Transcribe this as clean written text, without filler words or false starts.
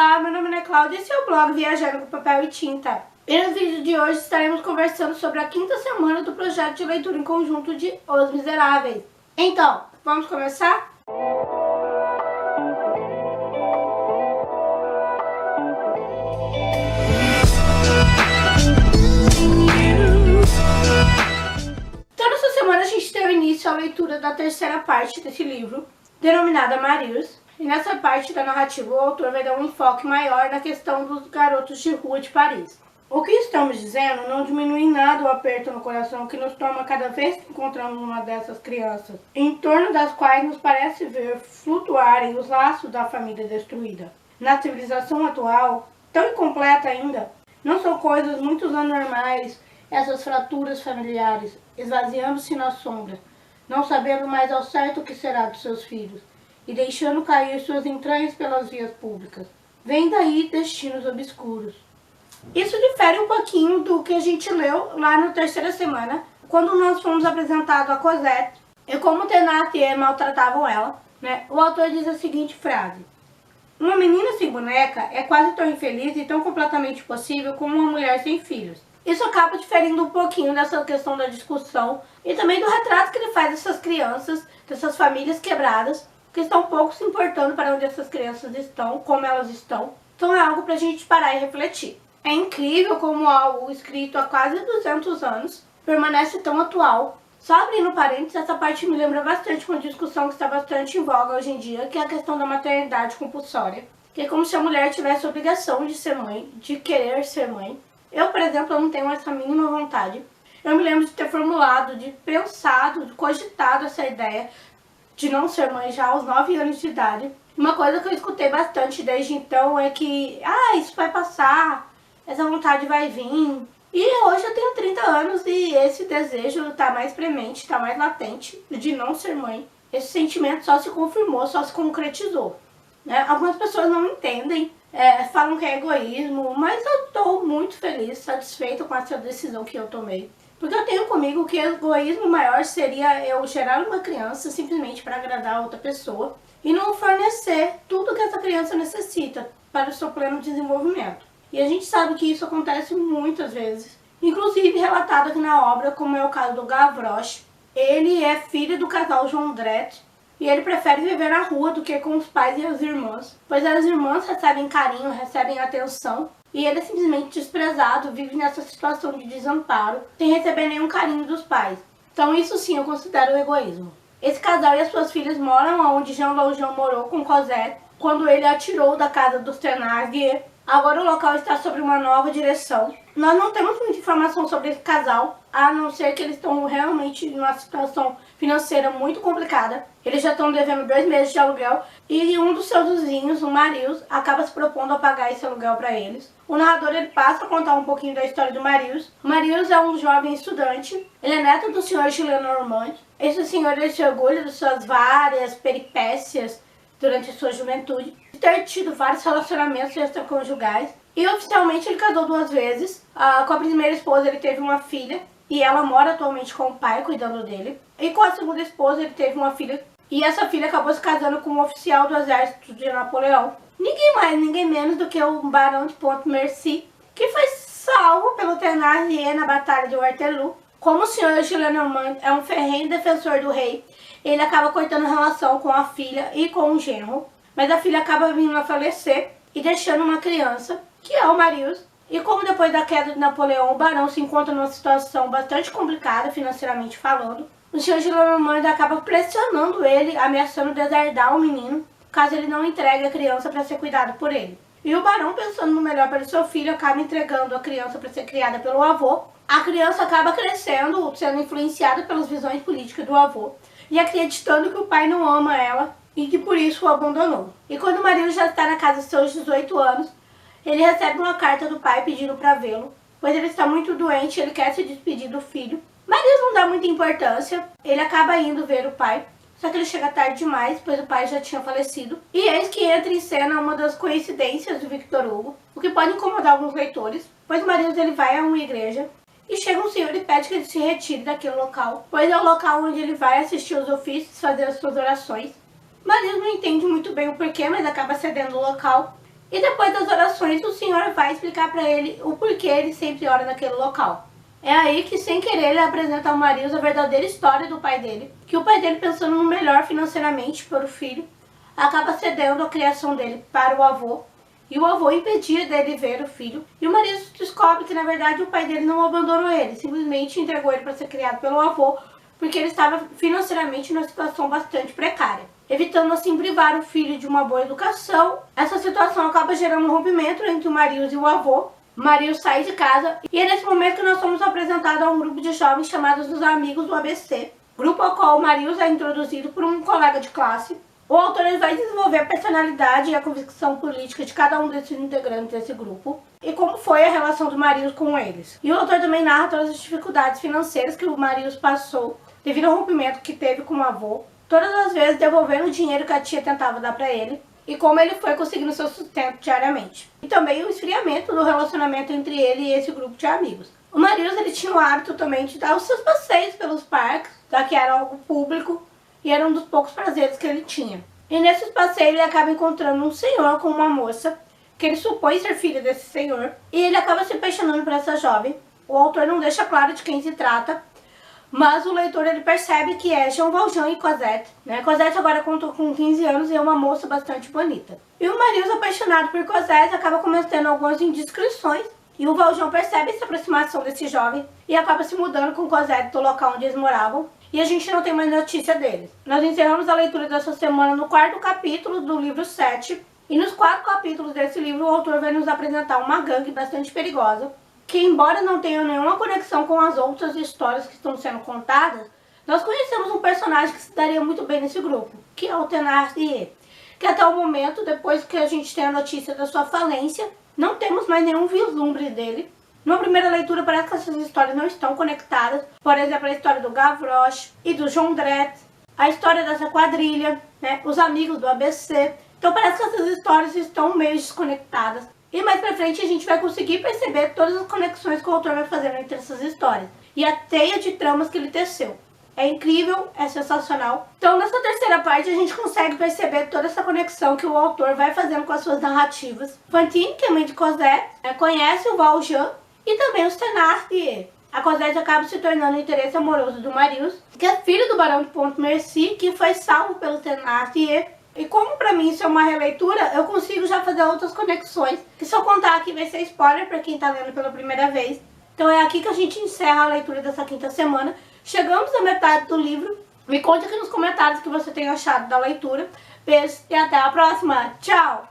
Olá, meu nome é Ana Cláudia e esse é o blog Viajando com Papel e Tinta. E no vídeo de hoje estaremos conversando sobre a quinta semana do projeto de leitura em conjunto de Os Miseráveis. Então, vamos começar? Então, nessa semana a gente deu início à leitura da terceira parte desse livro, denominada Marius. E nessa parte da narrativa, o autor vai dar um enfoque maior na questão dos garotos de rua de Paris. O que estamos dizendo não diminui em nada o aperto no coração que nos toma cada vez que encontramos uma dessas crianças, em torno das quais nos parece ver flutuarem os laços da família destruída. Na civilização atual, tão incompleta ainda, não são coisas muito anormais essas fraturas familiares, esvaziando-se na sombra, não sabendo mais ao certo o que será dos seus filhos, e deixando cair suas entranhas pelas vias públicas. Vem daí destinos obscuros. Isso difere um pouquinho do que a gente leu lá na terceira semana, quando nós fomos apresentados a Cosette e como Thénardier maltratavam ela. O autor diz a seguinte frase: uma menina sem boneca é quase tão infeliz e tão completamente impossível como uma mulher sem filhos. Isso acaba diferindo um pouquinho dessa questão da discussão e também do retrato que ele faz dessas crianças, dessas famílias quebradas, que estão pouco se importando para onde essas crianças estão, como elas estão. Então é algo para a gente parar e refletir. É incrível como algo escrito há quase 200 anos permanece tão atual. Só abrindo parênteses, essa parte me lembra bastante uma discussão que está bastante em voga hoje em dia, que é a questão da maternidade compulsória. Que é como se a mulher tivesse a obrigação de ser mãe, de querer ser mãe. Eu, por exemplo, eu não tenho essa mínima vontade. Eu me lembro de ter formulado, de pensado, de cogitado essa ideia de não ser mãe já aos 9 anos de idade. Uma coisa que eu escutei bastante desde então é que, isso vai passar, essa vontade vai vir. E hoje eu tenho 30 anos e esse desejo está mais premente, está mais latente de não ser mãe. Esse sentimento só se confirmou, só se concretizou. Algumas pessoas não entendem, falam que é egoísmo, mas eu estou muito feliz, satisfeita com essa decisão que eu tomei. Porque eu tenho comigo que o egoísmo maior seria eu gerar uma criança simplesmente para agradar a outra pessoa e não fornecer tudo que essa criança necessita para o seu pleno desenvolvimento. E a gente sabe que isso acontece muitas vezes, inclusive relatado aqui na obra, como é o caso do Gavroche. Ele é filho do casal Jondrette e ele prefere viver na rua do que com os pais e as irmãs, pois as irmãs recebem carinho, recebem atenção, e ele é simplesmente desprezado, vive nessa situação de desamparo, sem receber nenhum carinho dos pais. Então isso sim eu considero egoísmo. Esse casal e as suas filhas moram onde Jean Valjean morou com Cosette, quando ele a tirou da casa dos Thénardier. Agora o local está sob uma nova direção. Nós não temos muita informação sobre esse casal, a não ser que eles estão realmente numa situação financeira muito complicada. Eles já estão devendo 2 meses de aluguel e um dos seus vizinhos, o Marius, acaba se propondo a pagar esse aluguel para eles. O narrador ele passa a contar um pouquinho da história do Marius. O Marius é um jovem estudante, ele é neto do senhor Gillenormand. Esse senhor ele se orgulha de suas várias peripécias durante a sua juventude, de ter tido vários relacionamentos extraconjugais. E oficialmente ele casou 2 vezes. Com a primeira esposa ele teve uma filha e ela mora atualmente com o pai cuidando dele. E com a segunda esposa ele teve uma filha e essa filha acabou se casando com um oficial do exército de Napoleão. Ninguém mais, ninguém menos do que o Barão de Pontmercy, que foi salvo pelo Thénardier na Batalha de Waterloo. Como o senhor Gillenormand é um ferrenho defensor do rei, ele acaba cortando relação com a filha e com o genro, mas a filha acaba vindo a falecer e deixando uma criança, que é o Marius. E como depois da queda de Napoleão, o barão se encontra numa situação bastante complicada, financeiramente falando, o senhor Gillenormand acaba pressionando ele, ameaçando deserdar o menino, caso ele não entregue a criança para ser cuidado por ele. E o barão, pensando no melhor para o seu filho, acaba entregando a criança para ser criada pelo avô. A criança acaba crescendo, sendo influenciada pelas visões políticas do avô e acreditando que o pai não ama ela e que por isso o abandonou. E quando o marido já está na casa dos seus 18 anos, ele recebe uma carta do pai pedindo para vê-lo, pois ele está muito doente e ele quer se despedir do filho. Marius não dá muita importância, ele acaba indo ver o pai, só que ele chega tarde demais, pois o pai já tinha falecido. E eis que entra em cena uma das coincidências do Victor Hugo, o que pode incomodar alguns leitores, pois Marius ele vai a uma igreja e chega um senhor e pede que ele se retire daquele local, pois é o local onde ele vai assistir os ofícios, fazer as suas orações. Marius não entende muito bem o porquê, mas acaba cedendo o local. E depois das orações, o Senhor vai explicar para ele o porquê ele sempre ora naquele local. É aí que, sem querer, ele apresenta ao Marius a verdadeira história do pai dele, que o pai dele, pensando no melhor financeiramente para o filho, acaba cedendo a criação dele para o avô, e o avô impedia dele ver o filho, e o Marius descobre que, na verdade, o pai dele não abandonou ele, simplesmente entregou ele para ser criado pelo avô, porque ele estava financeiramente numa situação bastante precária. Evitando assim privar o filho de uma boa educação, essa situação acaba gerando um rompimento entre o Marius e o avô. O Marius sai de casa e é nesse momento que nós somos apresentados a um grupo de jovens chamados os Amigos do ABC, grupo ao qual o Marius é introduzido por um colega de classe. O autor ele vai desenvolver a personalidade e a convicção política de cada um desses integrantes desse grupo e como foi a relação do Marius com eles. E o autor também narra todas as dificuldades financeiras que o Marius passou devido ao rompimento que teve com o avô, todas as vezes devolvendo o dinheiro que a tia tentava dar para ele e como ele foi conseguindo seu sustento diariamente. E também o esfriamento do relacionamento entre ele e esse grupo de amigos. O Marius ele tinha o hábito também de dar os seus passeios pelos parques, já que era algo público, e era um dos poucos prazeres que ele tinha. E nesses passeios ele acaba encontrando um senhor com uma moça, que ele supõe ser filha desse senhor, e ele acaba se apaixonando por essa jovem. O autor não deixa claro de quem se trata, mas o leitor ele percebe que é Jean Valjean e Cosette. Cosette agora contou com 15 anos e é uma moça bastante bonita. E o Marius, apaixonado por Cosette, acaba cometendo algumas indiscrições, e o Valjean percebe essa aproximação desse jovem e acaba se mudando com Cosette do local onde eles moravam. E a gente não tem mais notícia deles. Nós encerramos a leitura dessa semana no 4º capítulo do livro 7. E nos 4 capítulos desse livro, o autor vai nos apresentar uma gangue bastante perigosa, que embora não tenha nenhuma conexão com as outras histórias que estão sendo contadas, nós conhecemos um personagem que se daria muito bem nesse grupo, que é o Thénardier, que até o momento, depois que a gente tem a notícia da sua falência, não temos mais nenhum vislumbre dele. Numa primeira leitura parece que essas histórias não estão conectadas, por exemplo, a história do Gavroche e do Jondrette, a história dessa quadrilha, os amigos do ABC. Então parece que essas histórias estão meio desconectadas. E mais pra frente a gente vai conseguir perceber todas as conexões que o autor vai fazendo entre essas histórias. E a teia de tramas que ele teceu. É incrível, é sensacional. Então nessa terceira parte a gente consegue perceber toda essa conexão que o autor vai fazendo com as suas narrativas. Fantine, que é mãe de Cosette, conhece o Valjean e também os Thénardier. A Cosette acaba se tornando o interesse amoroso do Marius, que é filho do Barão de Pontmercy, que foi salvo pelo Thénardier. E como pra mim isso é uma releitura, eu consigo já fazer outras conexões, que se eu contar aqui vai ser spoiler pra quem tá lendo pela primeira vez. Então é aqui que a gente encerra a leitura dessa quinta semana. Chegamos à metade do livro. Me conte aqui nos comentários o que você tem achado da leitura. Beijo e até a próxima. Tchau!